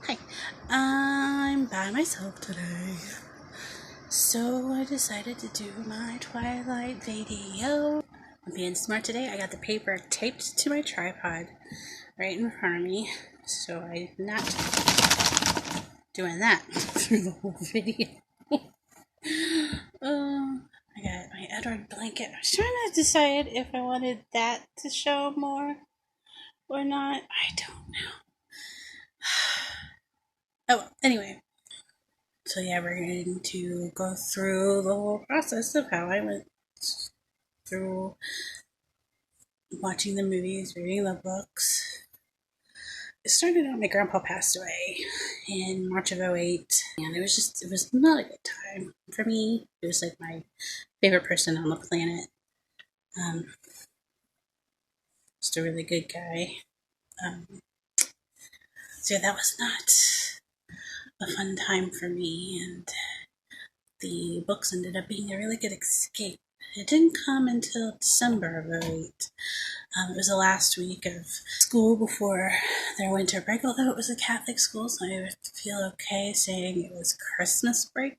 Hi, I'm by myself today, so I decided to do my Twilight video. I'm being smart today. I got the paper taped to my tripod right in front of me, so I'm not doing that through the whole video. I got my Edward blanket. I was trying to decide if I wanted that to show more or not. I don't know. Oh, well, anyway. So yeah, we're going to go through the whole process of how I went through watching the movies, reading the books. It started out, my grandpa passed away in March of '08, and it was not a good time for me. He was like my favorite person on the planet. Just a really good guy. So yeah, that was not a fun time for me, and the books ended up being a really good escape. It didn't come until December of '08. It was the last week of school before their winter break, although it was a Catholic school, so I would feel okay saying it was Christmas break.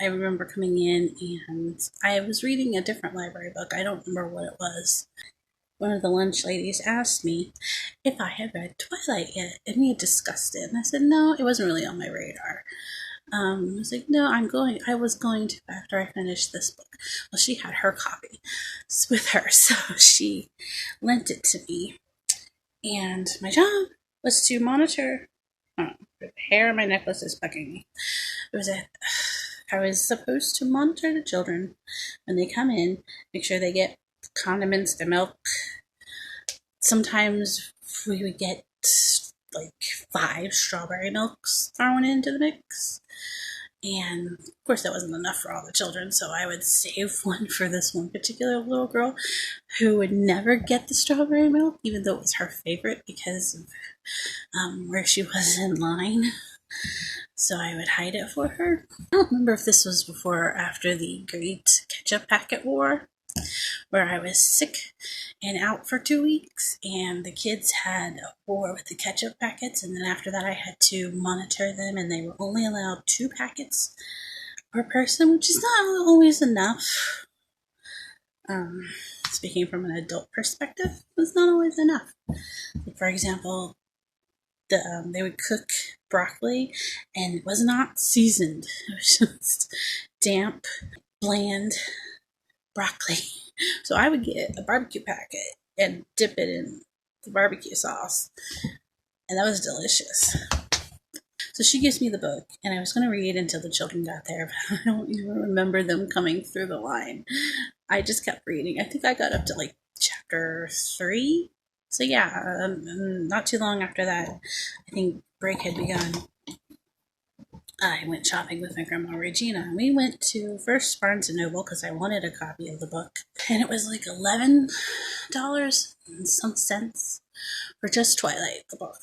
I remember coming in and I was reading a different library book. I don't remember what it was. One of the lunch ladies asked me if I had read Twilight yet, and we had discussed it. And I said, no, it wasn't really on my radar. I was like, no, I was going to after I finished this book. Well, she had her copy with her, so she lent it to me. And my job was to monitor, the hair on my necklace is bugging me. I was supposed to monitor the children when they come in, make sure they get condiments, the milk. Sometimes we would get like 5 strawberry milks thrown into the mix. And of course that wasn't enough for all the children, so I would save one for this one particular little girl who would never get the strawberry milk, even though it was her favorite because of where she was in line. So I would hide it for her. I don't remember if this was before or after the Great Ketchup Packet War, where I was sick and out for 2 weeks, and the kids had a war with the ketchup packets, and then after that I had to monitor them, and they were only allowed 2 packets per person, which is not always enough. Speaking from an adult perspective, it's not always enough. For example, they would cook broccoli, and it was not seasoned. It was just damp, bland broccoli. So I would get a barbecue packet and dip it in the barbecue sauce, and that was delicious. So she gives me the book, and I was going to read until the children got there, but I don't even remember them coming through the line. I just kept reading. I think I got up to like chapter 3. So yeah, not too long after that, I think break had begun. I went shopping with my grandma Regina. We went to first Barnes & Noble because I wanted a copy of the book. And it was like $11 and some cents for just Twilight, the book.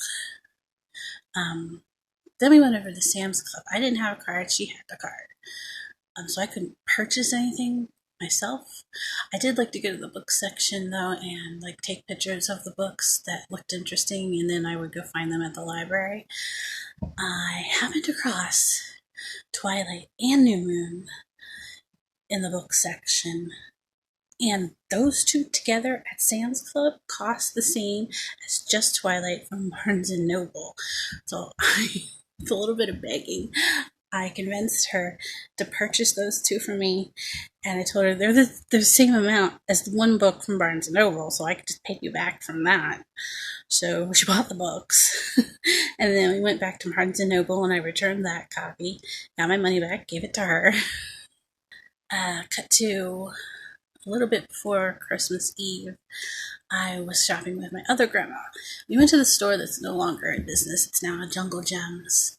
Then we went over to Sam's Club. I didn't have a card. She had the card. So I couldn't purchase anything myself. I did like to go to the book section though and like take pictures of the books that looked interesting, and then I would go find them at the library. I happened across Twilight and New Moon in the book section, and those two together at Sam's Club cost the same as just Twilight from Barnes & Noble. So with a little bit of begging, I convinced her to purchase those two for me, and I told her they're the same amount as the one book from Barnes & Noble, so I could just pay you back from that. So she bought the books, and then we went back to Barnes & Noble, and I returned that copy, got my money back, gave it to her. Cut to a little bit before Christmas Eve. I was shopping with my other grandma. We went to the store that's no longer in business. It's now a Jungle Gyms,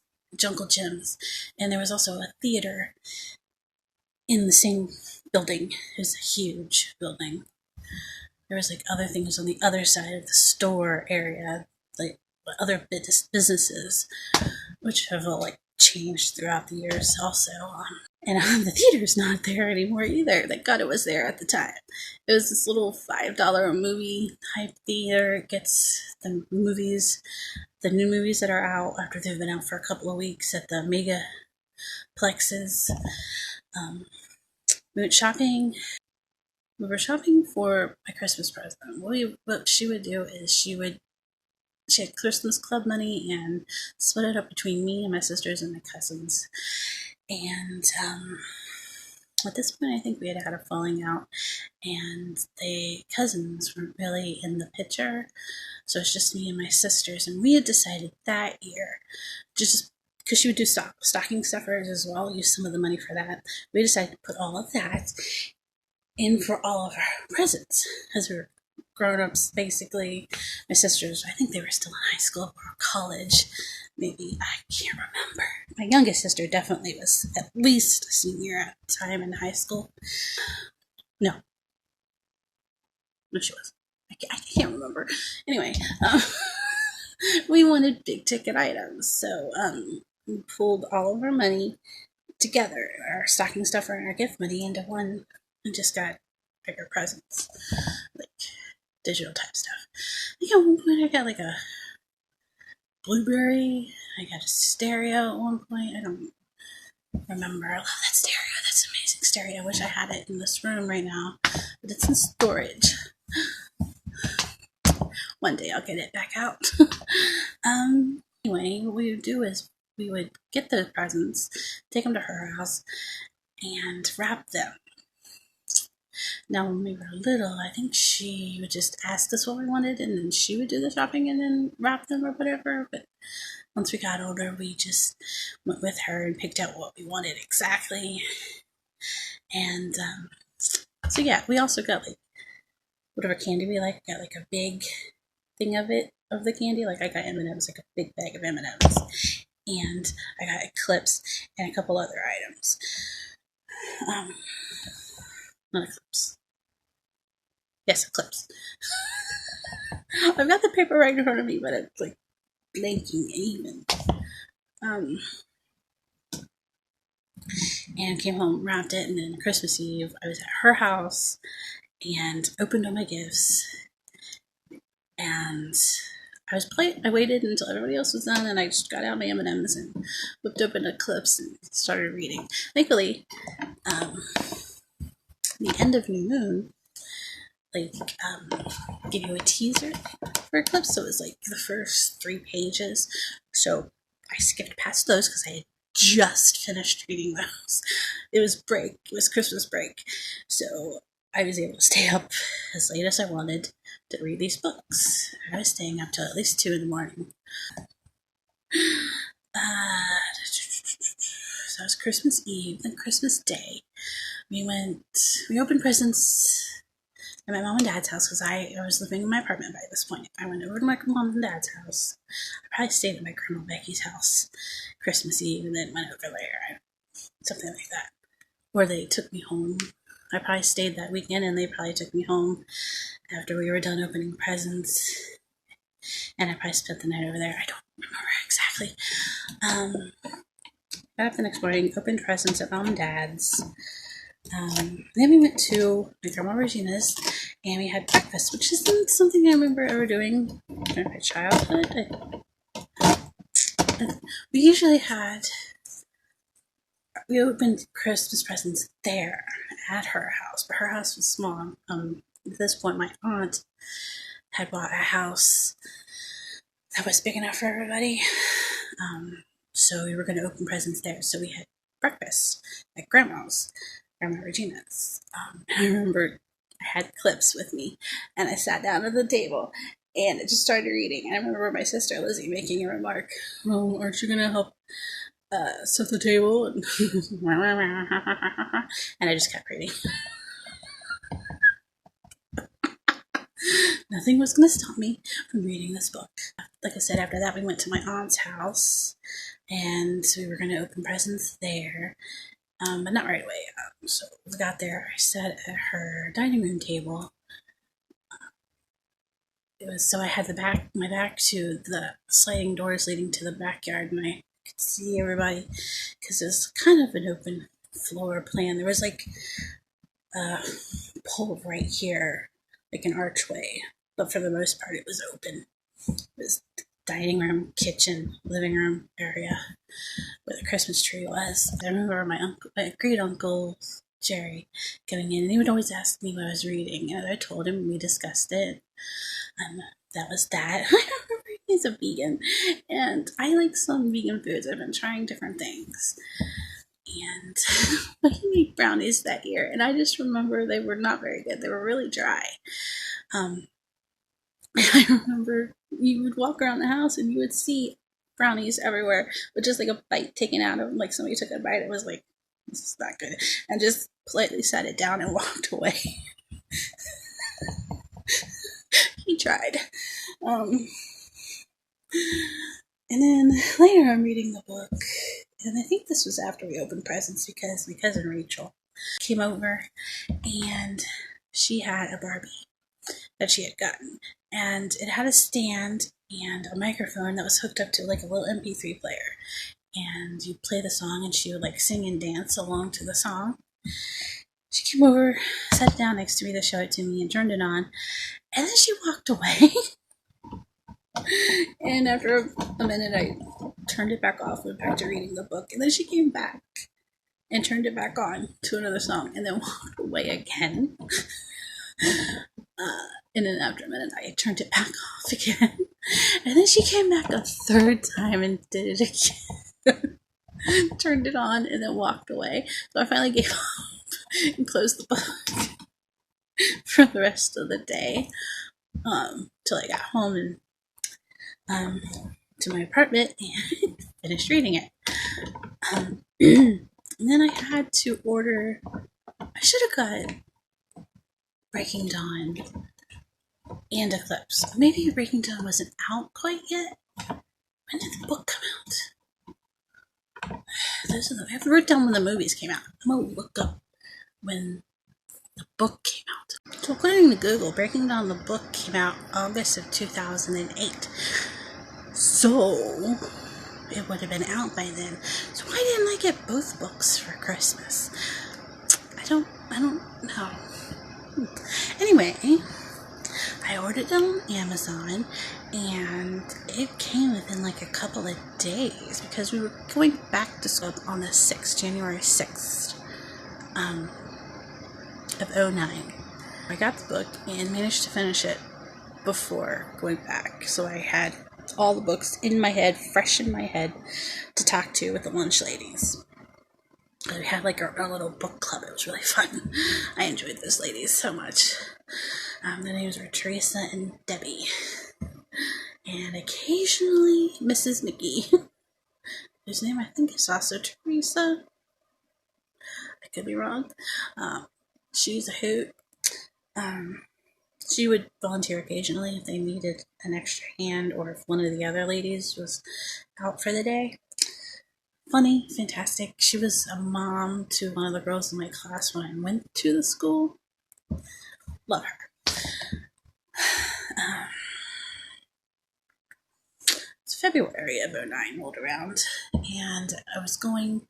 and there was also a theater in the same building. It was a huge building. There was like other things on the other side of the store area, like other businesses, which have all like changed throughout the years also. And the theater's not there anymore either. Thank God it was there at the time. It was this little $5 movie type theater. It gets the movies the new movies that are out after they've been out for a couple of weeks at the mega plexes. We went shopping. We were shopping for my Christmas present. What she would do is she had Christmas club money and split it up between me and my sisters and my cousins. And at this point, I think we had a falling out, and the cousins weren't really in the picture, so it's just me and my sisters. And we had decided that year, just because she would do stocking stuffers as well, use some of the money for that. We decided to put all of that in for all of our presents as we were grown-ups, basically. My sisters, I think they were still in high school or college. Maybe, I can't remember. My youngest sister definitely was at least a senior at the time in high school. No, she wasn't. I can't remember. Anyway, we wanted big ticket items, so we pulled all of our money together, our stocking stuffer and our gift money, into one, and just got bigger presents, like digital type stuff. I think at one point I got like a Blueberry. I got a stereo at one point. I don't remember. I love that stereo. That's an amazing stereo. I wish I had it in this room right now, but it's in storage. One day I'll get it back out. Anyway, what we would do is we would get the presents, take them to her house, and wrap them. Now, when we were little, I think she would just ask us what we wanted, and then she would do the shopping and then wrap them or whatever. But once we got older, we just went with her and picked out what we wanted exactly. And so yeah, we also got like whatever candy we like. We got like a big thing of the candy. Like I got M&Ms, like a big bag of M&Ms, and I got Eclipse and a couple other items. Not Eclipse. Yes, Eclipse. I've got the paper right in front of me, but it's like blanking even. And came home, wrapped it, and then Christmas Eve, I was at her house and opened all my gifts. And I waited until everybody else was done, and I just got out my M&Ms and whipped open Eclipse and started reading. Thankfully, the end of New Moon, like, give you a teaser for Eclipse, so it was like the first 3 pages. So I skipped past those because I had just finished reading those. It was Christmas break, so I was able to stay up as late as I wanted to read these books. I was staying up till at least 2 in the morning. So it was Christmas Eve, then Christmas Day. We opened presents at my mom and dad's house because I was living in my apartment by this point. I went over to my mom and dad's house. I probably stayed at my grandma Becky's house Christmas Eve and then went over there, something like that. Or they took me home. I probably stayed that weekend and they probably took me home after we were done opening presents. And I probably spent the night over there. I don't remember exactly. Got up the next morning, opened presents at mom and dad's. Then we went to my grandma Regina's and we had breakfast, which isn't something I remember ever doing during my childhood. We opened Christmas presents there at her house, but her house was small. At this point, my aunt had bought a house that was big enough for everybody. So we were going to open presents there. So we had breakfast at Grandma Regina's. I remember I had clips with me, and I sat down at the table, and I just started reading. I remember my sister Lizzie making a remark, "Well, aren't you going to help set the table?" And, and I just kept reading. Nothing was going to stop me from reading this book. Like I said, after that, we went to my aunt's house, and we were going to open presents there. But not right away. So we got there. I sat at her dining room table. I had my back to the sliding doors leading to the backyard, and I could see everybody because it was kind of an open floor plan. There was like a pole right here, like an archway, but for the most part, it was open. It was dining room, kitchen, living room area where the Christmas tree was. I remember my great uncle Jerry coming in, and he would always ask me what I was reading, and I told him, and we discussed it. That was that. I remember he's a vegan, and I like some vegan foods. I've been trying different things, and he made brownies that year, and I just remember they were not very good. They were really dry. I remember you would walk around the house and you would see brownies everywhere with just like a bite taken out of them. Like somebody took a bite, it was like, this is not good, and just politely set it down and walked away. He tried. And then later I'm reading the book, and I think this was after we opened presents because my cousin Rachel came over and she had a Barbie that she had gotten, and it had a stand and a microphone that was hooked up to like a little MP3 player, and you play the song and she would like sing and dance along to the song. She came over, sat down next to me to show it to me, and turned it on, and then she walked away. And after a minute I turned it back off, went back to reading the book, and then she came back and turned it back on to another song, and then walked away again. And then after a minute I turned it back off again, and then she came back a third time and did it again. Turned it on and then walked away. So I finally gave up and closed the book for the rest of the day, till I got home and to my apartment and finished reading it. And then I had to order. I should have got Breaking Dawn and Eclipse. Maybe Breaking Dawn wasn't out quite yet. When did the book come out? I have to write down when the movies came out. I'm gonna look up when the book came out. So according to Google, Breaking Dawn the book came out August of 2008. So it would have been out by then. So why didn't I get both books for Christmas? I don't know. Anyway, I ordered them on Amazon, and it came within like a couple of days because we were going back to school on the 6th, January 6th of 2009. I got the book and managed to finish it before going back. So I had all the books in my head, fresh in my head, to talk to with the lunch ladies. We had like our little book club. It was really fun. I enjoyed those ladies so much. The names were Teresa and Debbie, and occasionally Mrs. Mickey, whose name I think is also Teresa. I could be wrong. She's a hoot. She would volunteer occasionally if they needed an extra hand or if one of the other ladies was out for the day. Funny, fantastic. She was a mom to one of the girls in my class when I went to the school. Love her. It's February of 2009 rolled around, and I was going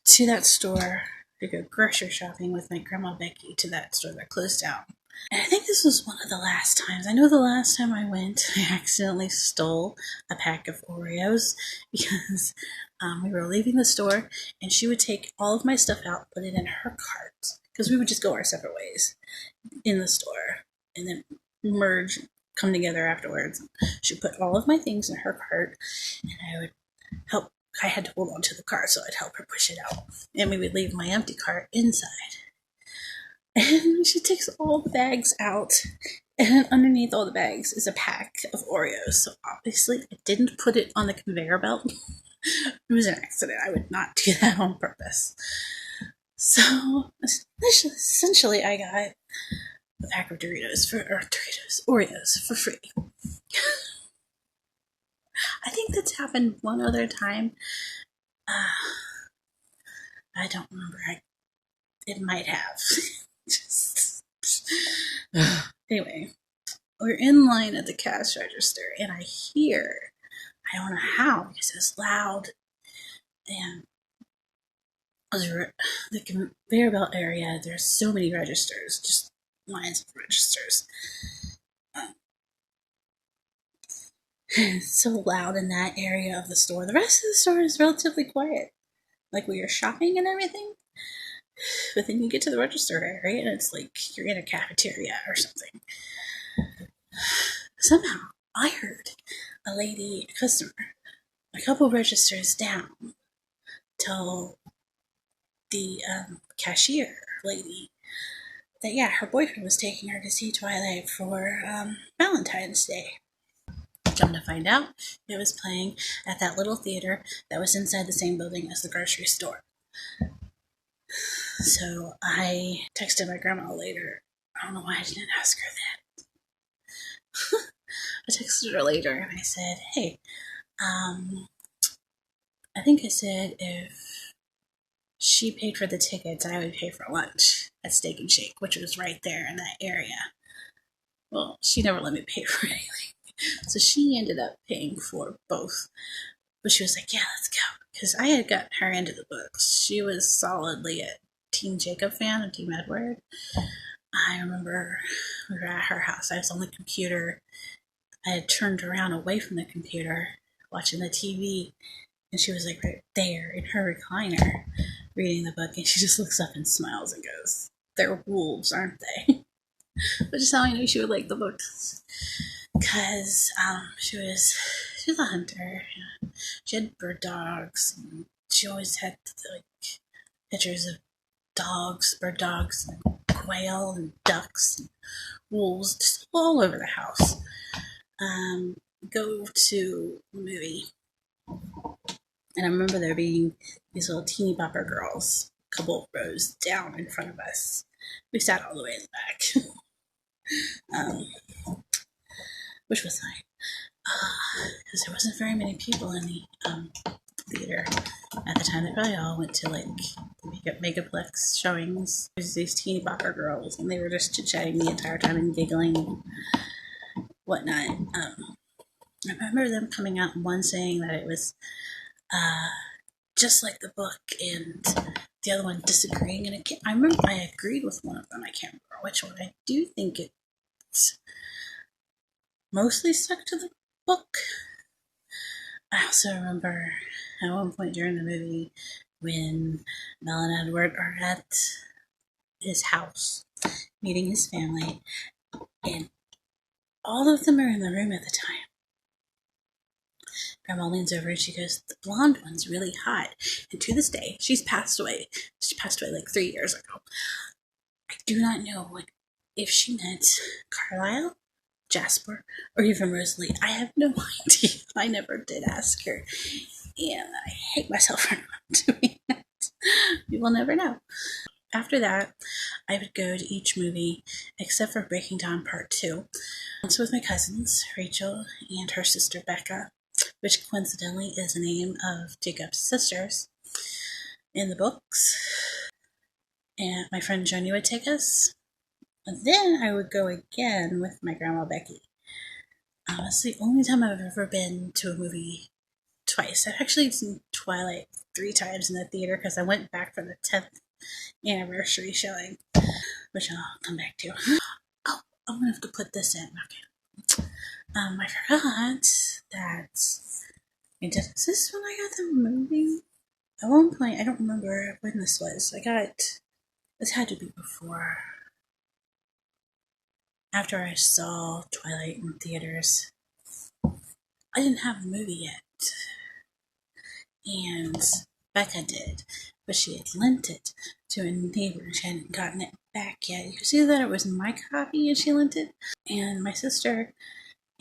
to that store to go grocery shopping with my grandma Becky to that store that closed down. And I think this was one of the last times. I know the last time I went, I accidentally stole a pack of Oreos because we were leaving the store, and she would take all of my stuff out, put it in her cart, because we would just go our separate ways in the store, and then merge, come together afterwards. She'd put all of my things in her cart, and I would help. I had to hold on to the cart, so I'd help her push it out, and we would leave my empty cart inside. And she takes all the bags out, and underneath all the bags is a pack of Oreos. So obviously I didn't put it on the conveyor belt. It was an accident. I would not do that on purpose. So essentially I got a pack of Oreos for free. I think that's happened one other time. I don't remember. It might have. Anyway, we're in line at the cash register, and I hear, I don't know how, because it was loud, and the conveyor belt area, there's so many registers, just lines of registers. It's so loud in that area of the store. The rest of the store is relatively quiet. Like we are shopping and everything. But then you get to the register area and it's like you're in a cafeteria or something. Somehow I heard a lady, a customer, a couple registers down, tell the cashier lady that, yeah, her boyfriend was taking her to see Twilight for Valentine's Day. Come to find out, it was playing at that little theater that was inside the same building as the grocery store. So I texted my grandma later. I don't know why I didn't ask her that. I texted her later and I said, hey, I think I said if she paid for the tickets, I would pay for lunch at Steak and Shake, which was right there in that area. Well, she never let me pay for anything. So she ended up paying for both. But she was like, yeah, let's go. Because I had got her into the books. She was solidly a Team Jacob fan of Team Edward. I remember we were at her house. I was on the computer. I had turned around away from the computer, watching the TV. And she was like right there in her recliner, reading the book. And she just looks up and smiles and goes, they're wolves, aren't they? Which is how I knew she would like the books. Because she was a hunter. She had bird dogs. And she always had like pictures of dogs, bird dogs, and quail and ducks and wolves just all over the house. Go to the movie. And I remember there being these little teeny bopper girls, a couple of rows down in front of us. We sat all the way in the back. Which was fine. Because there wasn't very many people in the theater at the time. They probably all went to like Megaplex showings. There's these teeny bopper girls, and they were just chit-chatting the entire time and giggling and whatnot. I remember them coming out and one saying that it was just like the book, and the other one disagreeing. And I remember I agreed with one of them. I can't remember which one. I do think it's mostly stuck to the book. I also remember at one point during the movie when Mel and Edward are at his house meeting his family, and all of them are in the room at the time. Grandma leans over and she goes, the blonde one's really hot. And to this day, she's passed away. She passed away like 3 years ago. I do not know if she meant Carlisle, Jasper, or even Rosalie. I have no idea. I never did ask her. And I hate myself for not doing that. We will never know. After that, I would go to each movie except for Breaking Dawn Part 2. Once with my cousins, Rachel and her sister Becca, which coincidentally is the name of Jacob's sisters in the books. And my friend Joni would take us. And then I would go again with my grandma Becky. It's the only time I've ever been to a movie twice. I've actually seen Twilight 3 times in the theater because I went back for the 10th anniversary showing, which I'll come back to. Oh, I'm gonna have to put this in. Okay. I forgot that. Is this when I got the movie? At one point, I don't remember when this was. This had to be before. After I saw Twilight in theaters. I didn't have the movie yet. And Becca did. But she had lent it to a neighbor and she hadn't gotten it back yet. You could see that it was my copy and she lent it. And my sister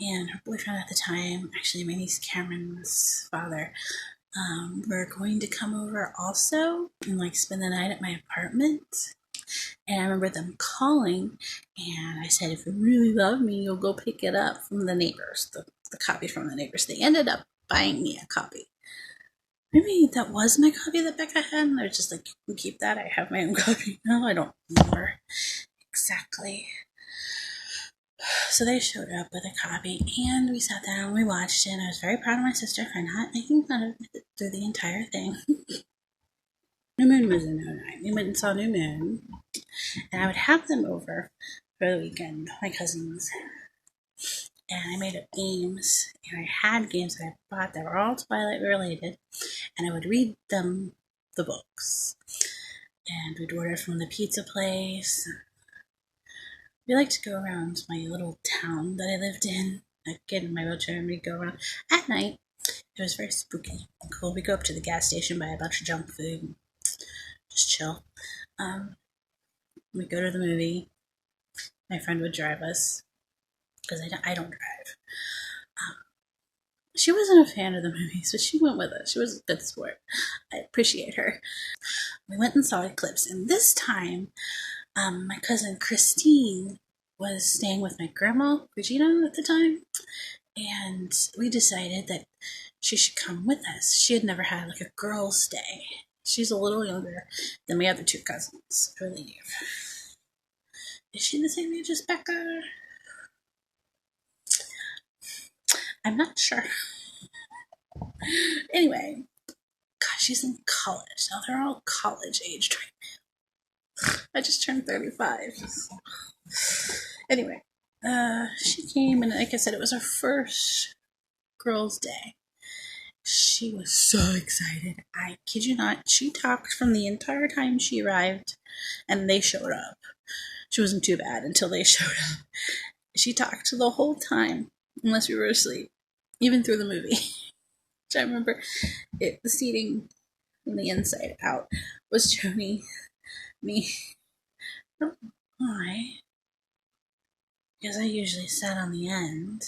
and her boyfriend at the time, actually my niece Cameron's father, were going to come over also and spend the night at my apartment. And I remember them calling, and I said, if you really love me, you'll go pick it up from the neighbors, the copy from the neighbors. They ended up buying me a copy. Maybe that was my copy that Becca had, and they're just like, you can keep that, I have my own copy. No, I don't remember exactly. So they showed up with a copy, and we sat down, we watched it, and I was very proud of my sister for not making fun of it through the entire thing. New Moon was in 09. We went and saw New Moon, and I would have them over for the weekend, my cousins. and I made up games, and I had games that I bought that were all Twilight related, and I would read them the books, and we'd order from the pizza place. We liked to go around my little town that I lived in. I'd get in my wheelchair and we'd go around at night. It was very spooky and cool. We'd go up to the gas station, buy a bunch of junk food, just chill. Um, we'd go to the movie. My friend would drive us because I don't drive. She wasn't a fan of the movies, but she went with us. She was a good sport. I appreciate her. We went and saw Eclipse, and this time, my cousin Christine was staying with my grandma, Regina, at the time, and we decided that she should come with us. She had never had like a girls' day. She's a little younger than my other two cousins, I believe. Is she the same age as Becca? I'm not sure. Anyway, gosh, she's in college. Now they're all college aged right now. I just turned 35. Anyway, she came, and like I said, it was our first girls' day. She was so excited. I kid you not. She talked from the entire time she arrived, and they showed up. She wasn't too bad until they showed up. She talked the whole time, unless we were asleep, even through the movie. Which I remember the seating from the inside out was Joni, me. I don't know why. Because I usually sat on the end.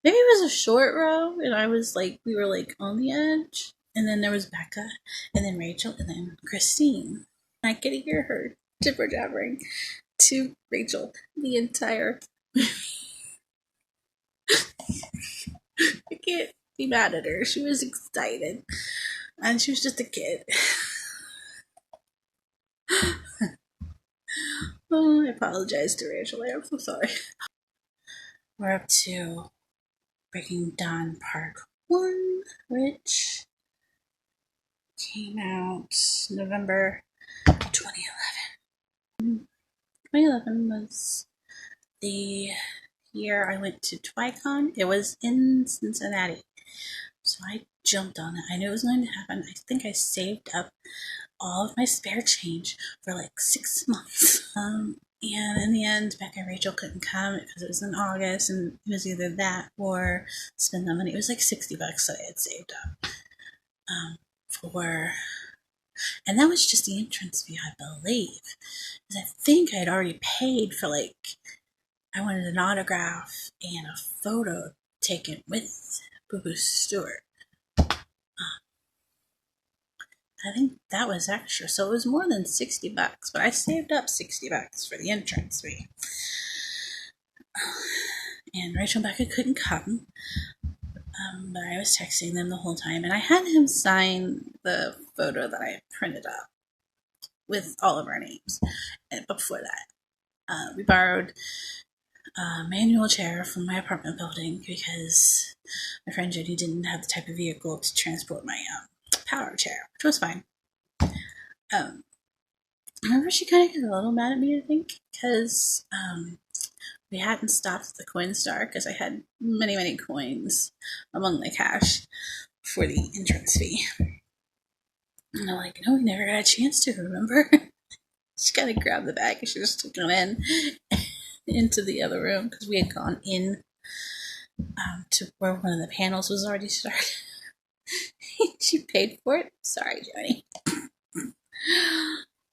Maybe it was a short row, and I was like, we were like on the edge. And then there was Becca, and then Rachel, and then Christine. I could hear her jibber jabbering to Rachel the entire. I can't be mad at her. She was excited, and she was just a kid. Oh, I apologize to Rachel. I am so sorry. We're up to Breaking Dawn Part 1, which came out November 2011. 2011 was the year I went to TwiCon. It was in Cincinnati. So I jumped on it. I knew it was going to happen. I think I saved up all of my spare change for like 6 months. And in the end, Becca and Rachel couldn't come because it was in August, and it was either that or spend the money. It was like $60 that I had saved up for, and that was just the entrance fee, I believe. Because I think I had already paid for like, I wanted an autograph and a photo taken with Boo Boo Stewart. I think that was extra, so it was more than $60, but I saved up $60 for the entrance fee. And Rachel and Becca couldn't come, but I was texting them the whole time, and I had him sign the photo that I printed up with all of our names. And before that, we borrowed a manual chair from my apartment building because my friend Judy didn't have the type of vehicle to transport my power chair, which was fine. I remember she kind of got a little mad at me, I think, because we hadn't stopped at the coin star because I had many, many coins among the cash for the entrance fee. And I'm like, no, we never got a chance to, remember? She kind of grabbed the bag and she just took them into the other room because we had gone in to where one of the panels was already started. She paid for it. Sorry, Johnny.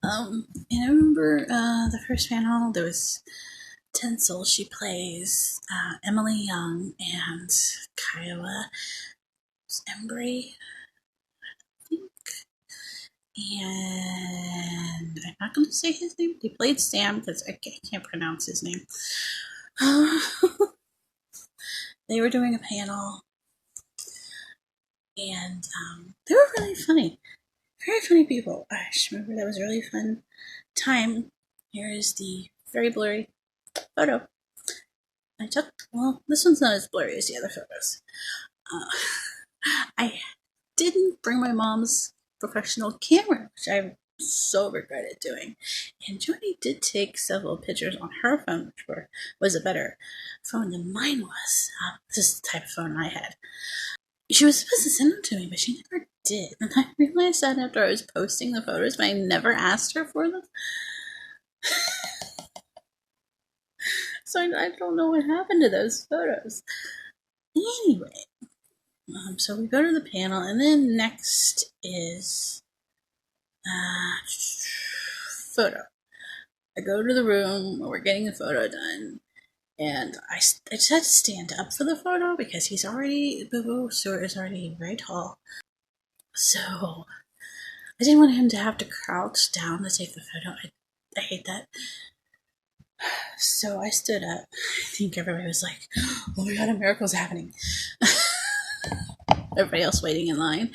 And I remember the first panel, there was Tinsel. She plays Emily Young, and Kiowa Embry, I think. And I'm not going to say his name. He played Sam because I can't pronounce his name. They were doing a panel, and they were really funny. Very funny people. I just remember that was a really fun time. Here is the very blurry photo I took. Well, this one's not as blurry as the other photos. I didn't bring my mom's professional camera, which I so regretted doing. And Jody did take several pictures on her phone, which was a better phone than mine was. This is the type of phone I had. She was supposed to send them to me, but she never did. And I realized that after I was posting the photos, but I never asked her for them. So I don't know what happened to those photos. Anyway, so we go to the panel, and then next is photo. I go to the room where we're getting the photo done, and I just had to stand up for the photo because Boo Stewart is already very tall. So I didn't want him to have to crouch down to take the photo. I hate that. So I stood up. I think everybody was like, oh my god, a miracle's happening. Everybody else waiting in line.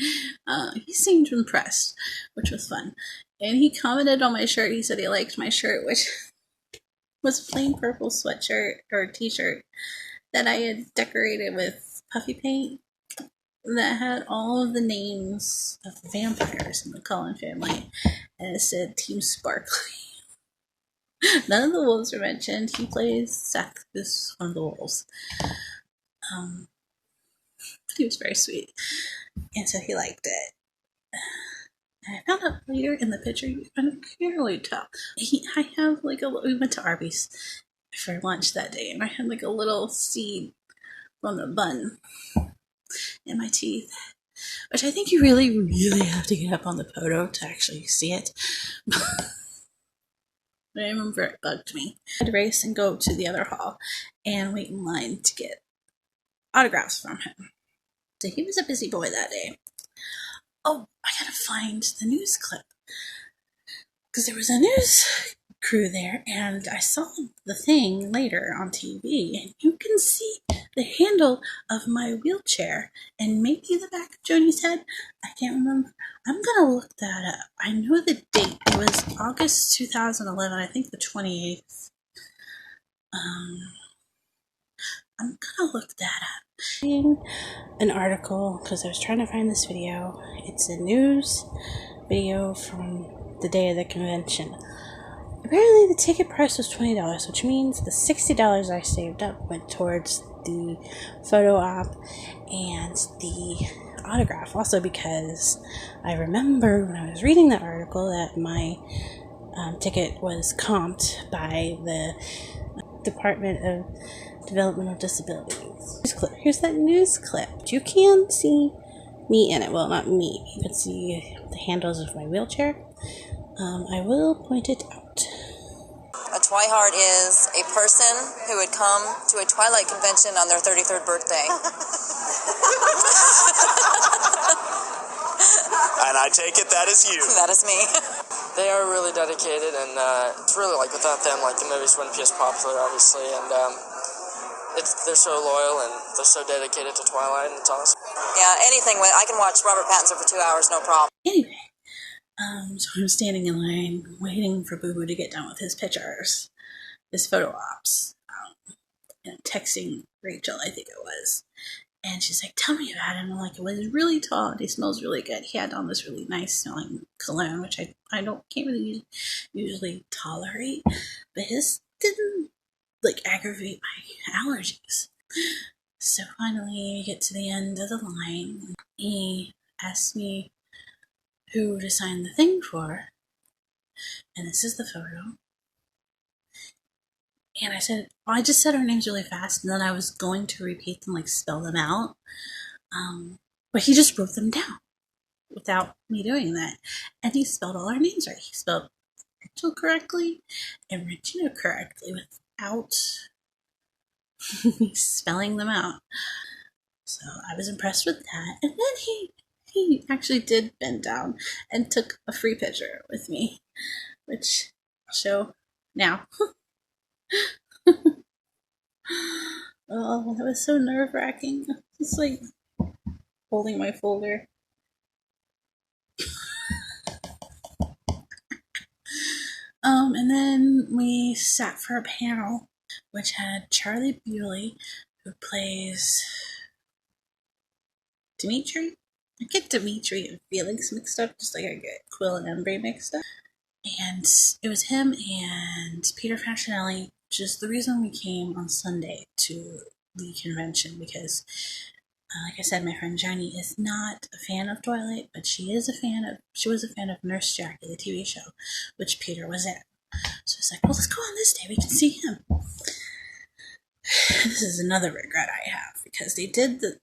He seemed impressed, which was fun. And he commented on my shirt. He said he liked my shirt, which was a plain purple sweatshirt or t-shirt that I had decorated with puffy paint that had all of the names of the vampires in the Cullen family. And it said Team Sparkly. None of the wolves were mentioned. He plays Seth, who's one of the wolves. But he was very sweet. And so he liked it. And I found out later in the picture, you can clearly tell. I have we went to Arby's for lunch that day, and I had like a little seed from the bun in my teeth, which I think you really, really have to get up on the photo to actually see it. I remember it bugged me. I had to race and go to the other hall and wait in line to get autographs from him. So he was a busy boy that day. Oh, I gotta find the news clip. Because there was a news crew there, and I saw the thing later on TV, and you can see the handle of my wheelchair and maybe the back of Joni's head. I can't remember. I'm gonna look that up. I know the date. It was August 2011, I think the 28th. I'm gonna look that up. An article, because I was trying to find this video. It's a news video from the day of the convention. Apparently the ticket price was $20, which means the $60 I saved up went towards the photo op and the autograph. Also because I remember when I was reading that article that my ticket was comped by the Department of Developmental Disabilities. Here's that news clip. You can see me in it. Well, not me. You can see the handles of my wheelchair. I will point it out. A Twihard is a person who would come to a Twilight convention on their 33rd birthday. And I take it that is you. That is me. They are really dedicated, and it's really like without them, like the movies wouldn't be as popular, obviously, and they're so loyal and they're so dedicated to Twilight, and it's awesome. Yeah, anything. I can watch Robert Pattinson for 2 hours, no problem. Anyway, so I'm standing in line waiting for Boo Boo to get done with his pictures, his photo ops, and texting Rachel, I think it was. And she's like, tell me about him. I'm like, well, he's really tall and he smells really good. He had on this really nice smelling cologne, which I can't really usually tolerate. But his didn't aggravate my allergies. So finally we get to the end of the line. He asked me who to sign the thing for. And this is the photo. And I said, well, I just said our names really fast, and then I was going to repeat them, spell them out. But he just wrote them down without me doing that. And he spelled all our names right. He spelled Rachel correctly and Regina correctly without me spelling them out. So I was impressed with that. And then he actually did bend down and took a free picture with me, which I'll show now. Oh, that was so nerve-wracking. Just holding my folder. And then we sat for a panel which had Charlie Bewley, who plays Dimitri. I get Dimitri and Felix mixed up, just like I get Quill and Embry mixed up. And it was him and Peter Facinelli, which is the reason we came on Sunday to the convention, because like I said, my friend Johnny is not a fan of Twilight, but she was a fan of Nurse Jackie, the TV show, which Peter was in. So it's like, well, let's go on this day, we can see him. This is another regret I have, because they did the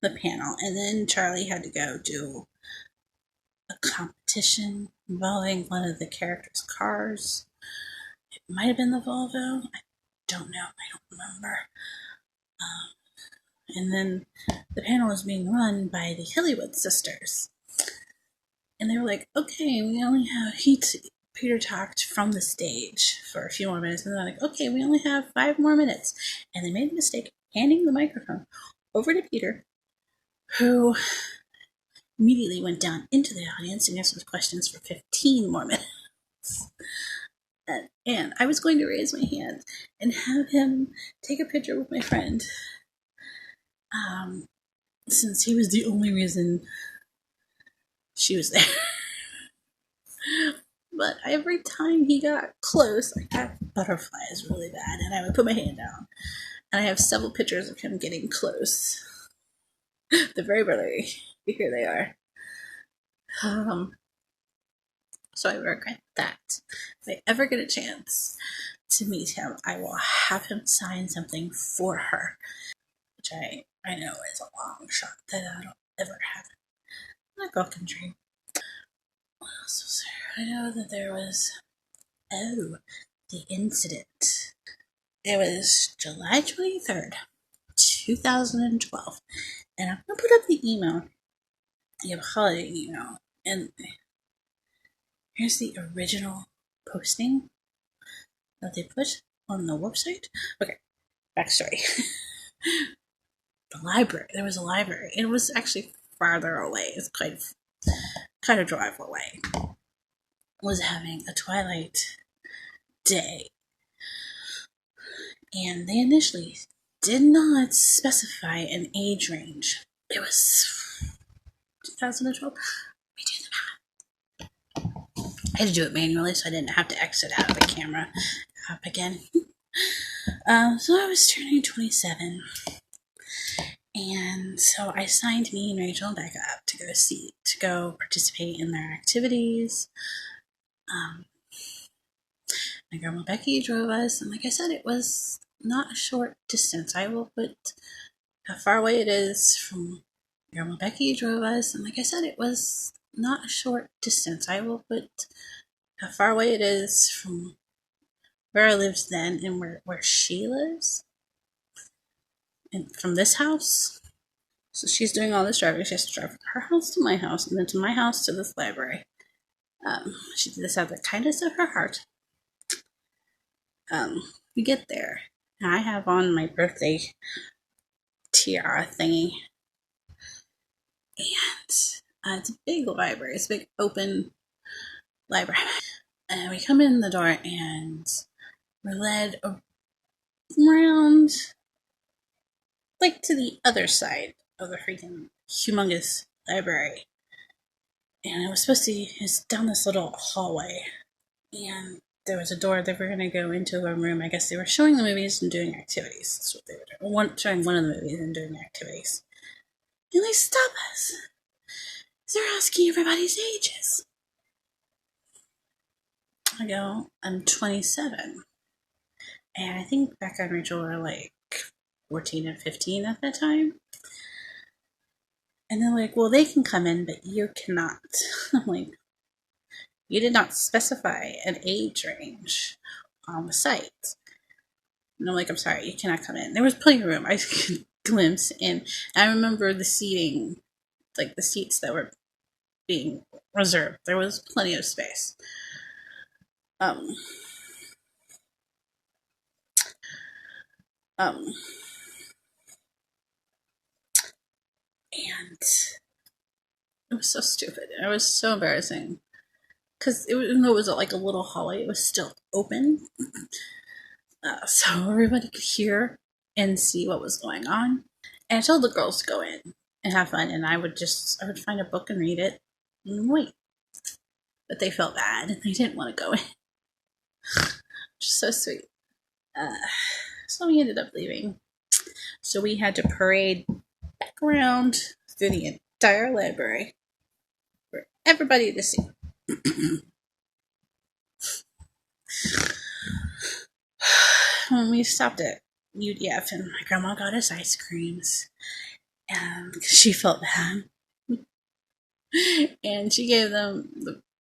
panel, and then Charlie had to go do a competition involving one of the characters' cars. It might have been the Volvo. I don't know. I don't remember. And then the panel was being run by the Hillywood sisters. And they were like, okay, we only have... Peter talked from the stage for a few more minutes, and they're like, okay, we only have 5 more minutes. And they made a mistake handing the microphone over to Peter, who immediately went down into the audience and asked questions for 15 more minutes. And I was going to raise my hand and have him take a picture with my friend, since he was the only reason she was there. But every time he got close, I got butterflies really bad, and I would put my hand down. And I have several pictures of him getting close. They're very blurry. Here they are. So I regret that. If I ever get a chance to meet him, I will have him sign something for her, which I know is a long shot that I don't ever happen. A girl can dream. What else was there? I know that there was, the incident. It was July 23rd, 2012. And I'm going to put up the email, the holiday email, and here's the original posting that they put on the website. Okay, backstory. The library. There was a library. It was actually farther away. It's quite a drive away. Was having a Twilight day. And they initially did not specify an age range. It was 2012. We do the math. I had to do it manually, so I didn't have to exit out of the camera app again. So I was turning 27. And so I signed me and Rachel and Becca up to go participate in their activities. My grandma Becky drove us, and like I said, it was not a short distance. I will put how far away it is from Grandma Becky drove us, and like I said, it was not a short distance. I will put how far away it is from where I lived then and where she lives, and from this house. So she's doing all this driving. She has to drive from her house to my house, and then to my house to this library. She did this out of the kindness of her heart. We get there, and I have on my birthday tiara thingy, and it's a big library. It's a big open library. And we come in the door, and we're led around, like, to the other side of the freaking humongous library. And it's down this little hallway, and there was a door that we're going to go into a room. I guess they were showing the movies and doing activities. That's what they were doing. Showing one of the movies and doing activities. And they stop us. They're asking everybody's ages. I go, I'm 27. And I think Becca and Rachel were like 14 and 15 at that time. And they're like, well, they can come in, but you cannot. I'm like, you did not specify an age range on the site. And I'm like, I'm sorry, you cannot come in. There was plenty of room. I could glimpse in. I remember the seating, like the seats that were being reserved. There was plenty of space. And it was so stupid. It was so embarrassing. Because even though it was like a little hallway, it was still open. So everybody could hear and see what was going on. And I told the girls to go in. and have fun. And I would find a book and read it and wait. But they felt bad and they didn't want to go in. Which is so sweet. So we ended up leaving. So we had to parade back around through the entire library for everybody to see. When we stopped at UDF and my grandma got us ice creams, and she felt bad. And she gave them,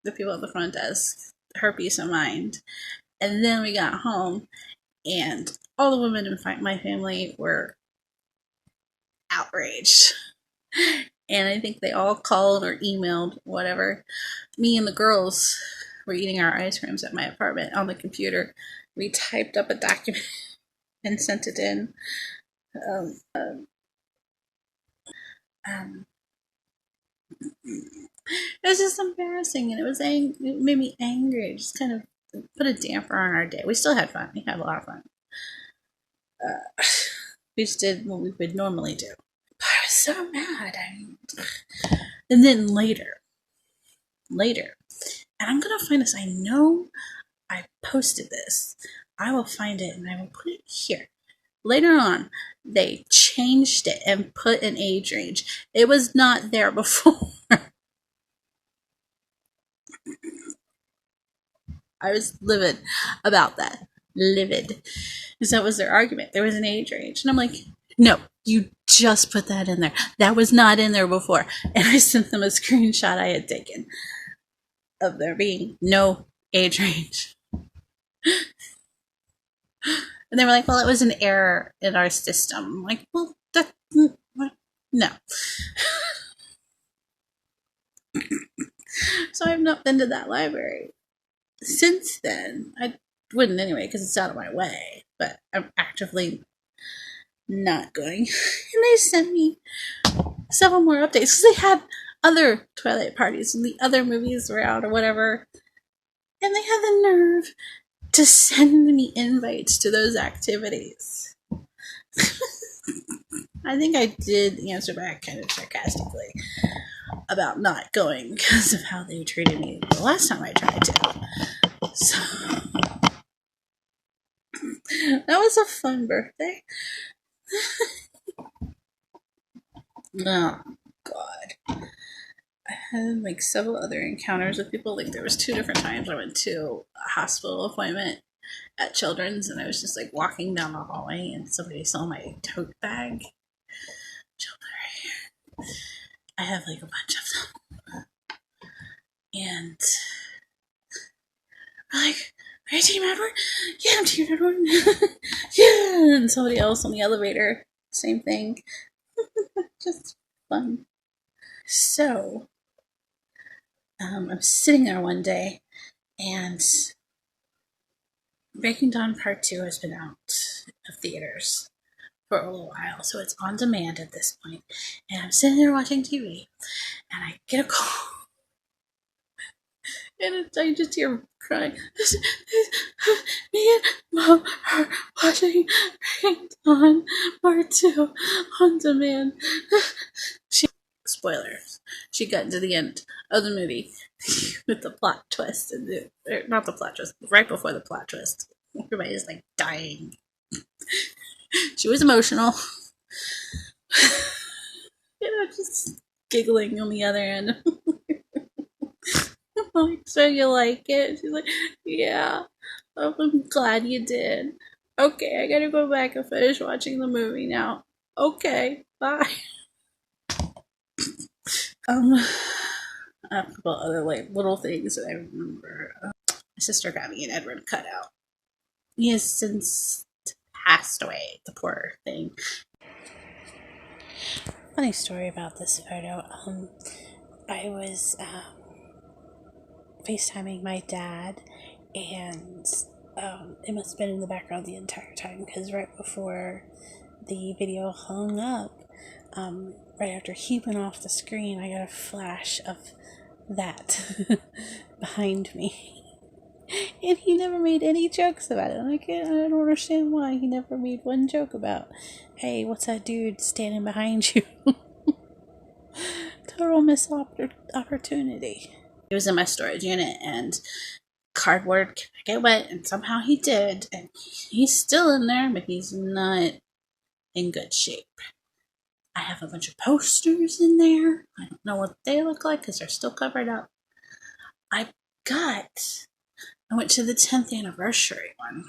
the people at the front desk, her peace of mind. And then we got home, and all the women in my family were outraged. And I think they all called or emailed, whatever. Me and the girls were eating our ice creams at my apartment on the computer. We typed up a document and sent it in. It was just embarrassing, and it made me angry. It just kind of put a damper on our day. We still had fun. We had a lot of fun. We just did what we would normally do. But I was so mad. And then later, and I'm gonna find this. I know I posted this. I will find it and I will put it here. Later on, they changed it and put an age range. It was not there before. I was livid about that. Livid. Because that was their argument. There was an age range. And I'm like, no, you just put that in there. That was not in there before. And I sent them a screenshot I had taken of there being no age range. And they were like, well, it was an error in our system. I'm like, well, no. So I've not been to that library since then. I wouldn't anyway, because it's out of my way. But I'm actively not going. And they sent me several more updates. So they had other Twilight parties and the other movies were out or whatever. And they had the nerve to send me invites to those activities. I think I did answer back kind of sarcastically about not going because of how they treated me the last time I tried to. So that was a fun birthday. Oh God. I had like several other encounters with people. Like there was 2 different times I went to a hospital appointment at Children's, and I was just like walking down the hallway and somebody saw my tote bag. I have like a bunch of them. And I'm like, are you Team Edward? Yeah, I'm Team Edward. Yeah, and somebody else on the elevator, same thing. Just fun. So, I'm sitting there one day, and Breaking Dawn Part 2 has been out of theaters for a little while, so it's on demand at this point. And I'm sitting there watching TV, and I get a call. And I just hear crying. Me and Mom are watching Breaking Dawn Part 2 on demand. Spoilers. She got to the end of the movie with the plot twist. Not the plot twist, right before the plot twist. Everybody's like dying. She was emotional. Just giggling on the other end. I'm like, so you like it? She's like, yeah. Oh, I'm glad you did. Okay, I gotta go back and finish watching the movie now. Okay, bye. A couple other like little things that I remember. My sister got me an Edward cutout. He has since passed away, the poor thing. Funny story about this photo. I was FaceTiming my dad, and it must have been in the background the entire time, because right before the video hung up, right after he went off the screen, I got a flash of that behind me. And he never made any jokes about it. I don't understand why he never made one joke about, hey, what's that dude standing behind you? Total missed opportunity. He was in my storage unit, and cardboard can get wet, and somehow he did, and he's still in there, but he's not in good shape. I have a bunch of posters in there. I don't know what they look like because they're still covered up. I went to the 10th anniversary one,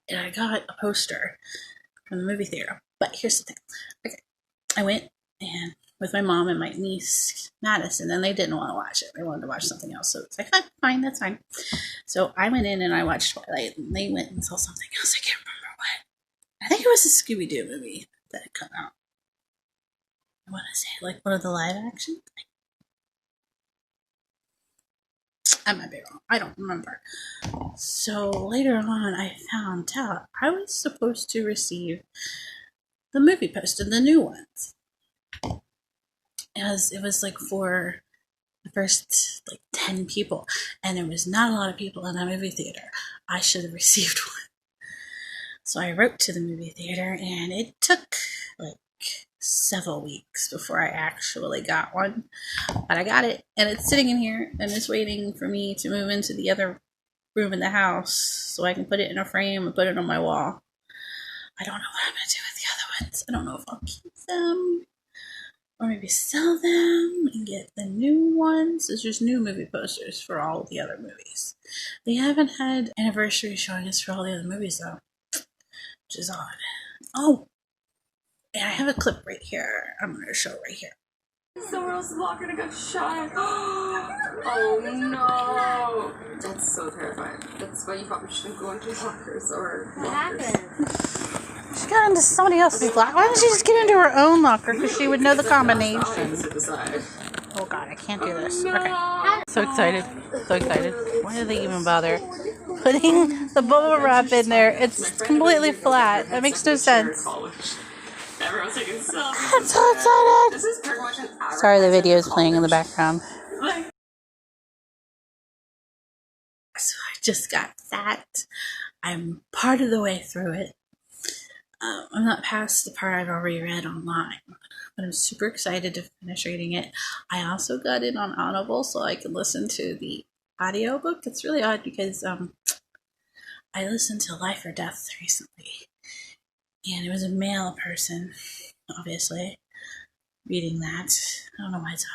and I got a poster from the movie theater. But here's the thing. Okay, I went and with my mom and my niece Madison, and they didn't want to watch it. They wanted to watch something else. So it's like, fine, that's fine. So I went in and I watched Twilight, and they went and saw something else. I can't remember what. I think it was a Scooby-Doo movie that had come out. I want to say like one of the live action. I might be wrong. I don't remember. So later on, I found out I was supposed to receive the movie poster, the new ones. It was like for the first like 10 people, and there was not a lot of people in that movie theater. I should have received one. So I wrote to the movie theater, and it took like several weeks before I actually got one. But I got it, and it's sitting in here, and it's waiting for me to move into the other room in the house so I can put it in a frame and put it on my wall. I don't know what I'm going to do with the other ones. I don't know if I'll keep them or maybe sell them and get the new ones. There's just new movie posters for all the other movies. They haven't had anniversary showings for all the other movies, though, which is odd. Oh, and I have a clip right here. I'm going to show right here. Someone else's locker and got shot. Oh no! That's so terrifying. That's why you probably shouldn't go into lockers or. What happened? She got into somebody else's locker. Why didn't she just get into her own locker? Because she would know the combination. Oh god, I can't do this. Okay. So excited. So excited. Why did they even bother putting the bubble wrap in there? It's completely flat. That makes no sense. Everyone's taking selfies. I'm so excited! This is pretty much an hour. Sorry, the video is playing in the background. So I just got that. I'm part of the way through it. I'm not past the part I've already read online, but I'm super excited to finish reading it. I also got it on Audible so I can listen to the audiobook. It's really odd because I listened to Life or Death recently, and it was a male person, obviously, reading that. I don't know why it's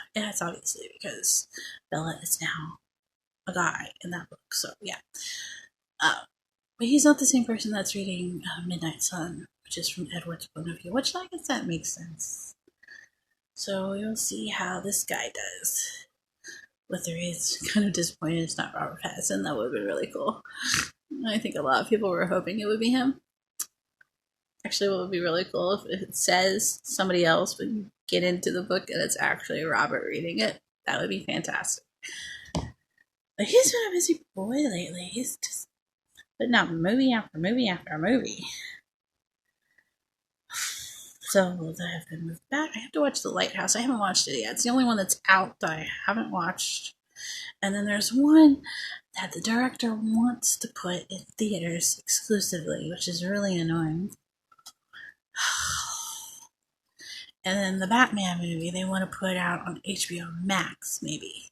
obviously because Bella is now a guy in that book, so yeah. But he's not the same person that's reading Midnight Sun, which is from Edward's point of view, which I guess that makes sense. So you'll see how this guy does. With the reads, kind of disappointed it's not Robert Pattinson. That would have been really cool. I think a lot of people were hoping it would be him. Actually, what would be really cool if it says somebody else, but you get into the book and it's actually Robert reading it. That would be fantastic. But he's been a busy boy lately. He's just putting out movie after movie after movie. So that have been moved back. I have to watch The Lighthouse. I haven't watched it yet. It's the only one that's out that I haven't watched. And then there's one that the director wants to put in theaters exclusively, which is really annoying. And then the Batman movie they want to put out on HBO Max, maybe.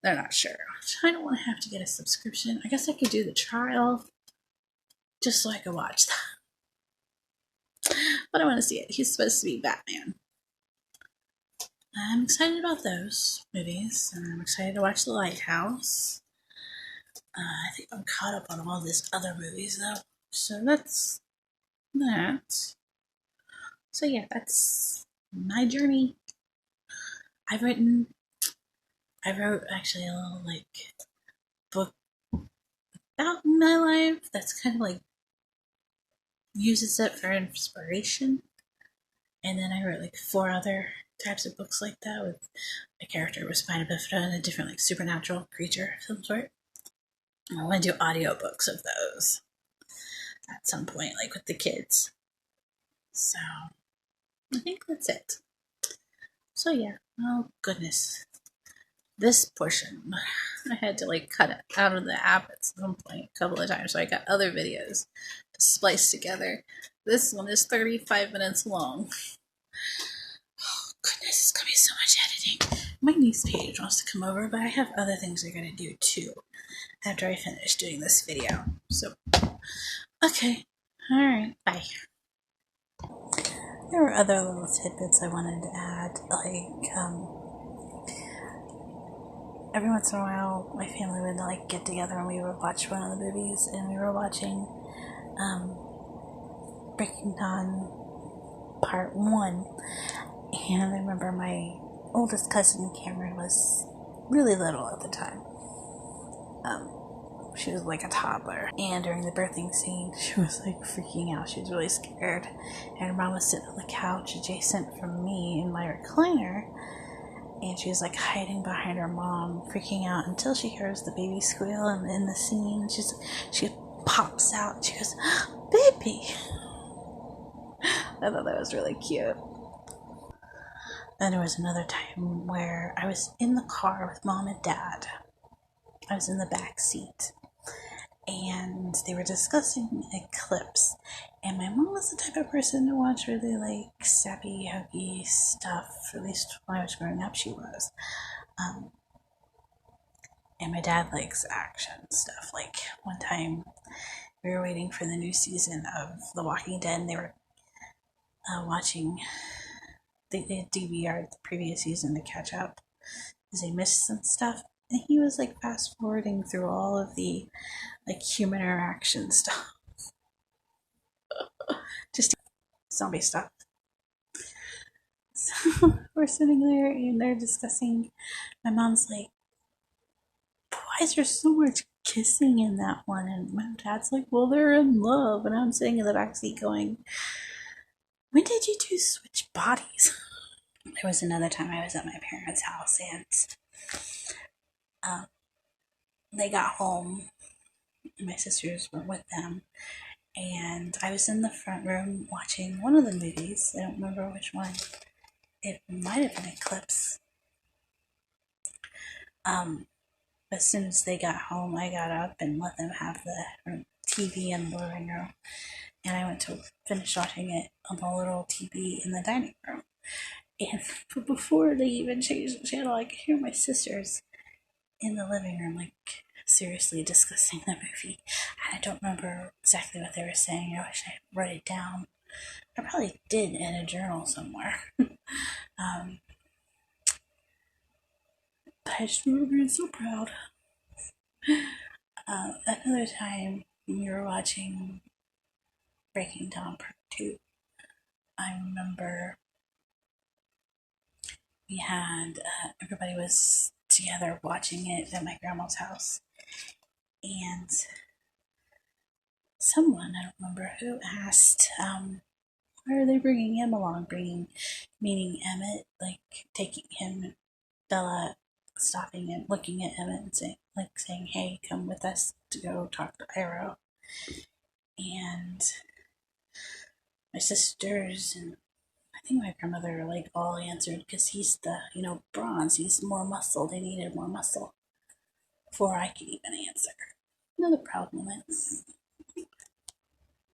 They're not sure. I don't want to have to get a subscription. I guess I could do the trial just so I could watch that. But I want to see it. He's supposed to be Batman. I'm excited about those movies, and I'm excited to watch The Lighthouse. I think I'm caught up on all these other movies, though. So that's that. So yeah, that's my journey. I wrote actually a little book about my life that's kind of uses it for inspiration. And then I wrote 4 other types of books like that with a character with spina bifida and a different supernatural creature of some sort. And I want to do audiobooks of those at some point, with the kids. So I think that's it. So yeah, oh goodness. This portion, I had to cut it out of the app at some point a couple of times, so I got other videos to splice together. This one is 35 minutes long. Oh goodness, it's gonna be so much editing. My niece Paige wants to come over, but I have other things I gotta do too after I finish doing this video. So, okay. Alright, bye. There were other little tidbits I wanted to add, like, every once in a while, my family would, like, get together and we would watch one of the movies, and we were watching, Breaking Dawn Part 1, and I remember my oldest cousin, Cameron, was really little at the time. She was like a toddler, and during the birthing scene, she was like freaking out. She was really scared, and her mom was sitting on the couch adjacent from me in my recliner, and she was like hiding behind her mom, freaking out until she hears the baby squeal. And in the scene, she pops out and she goes, "Baby!" I thought that was really cute. Then there was another time where I was in the car with Mom and Dad. I was in the back seat, and they were discussing Eclipse. And my mom was the type of person to watch really like sappy, hokey stuff. At least when I was growing up, she was. And my dad likes action stuff. Like one time, we were waiting for the new season of The Walking Dead, and they were watching. They DVR'd the previous season to catch up because they missed some stuff. And he was like fast forwarding through all of the like human interaction stuff. Just zombie stuff. So we're sitting there and they're discussing. My mom's like, "Why is there so much kissing in that one?" And my dad's like, "Well, they're in love." And I'm sitting in the backseat going, "When did you two switch bodies?" There was another time I was at my parents' house, and they got home. My sisters were with them, and I was in the front room watching one of the movies. I don't remember which one. It might have been Eclipse. As soon as they got home, I got up and let them have the TV in the living room, and I went to finish watching it on the little TV in the dining room. And before they even changed the channel, I could hear my sisters in the living room, like, seriously discussing the movie. And I don't remember exactly what they were saying. I wish I wrote it down. I probably did in a journal somewhere. But I just remember being so proud. Another time, when we were watching Breaking Dawn Part 2, I remember we had, everybody was together watching it at my grandma's house. And someone, I don't remember who, asked, why are they bringing him along? Meaning Emmett, like taking him, Bella stopping and looking at Emmett and saying, "Hey, come with us to go talk to Iroh." And my sisters and I think my grandmother like all answered because he's the, bronze. He's more muscle. They needed more muscle before I could even answer. Another proud moment.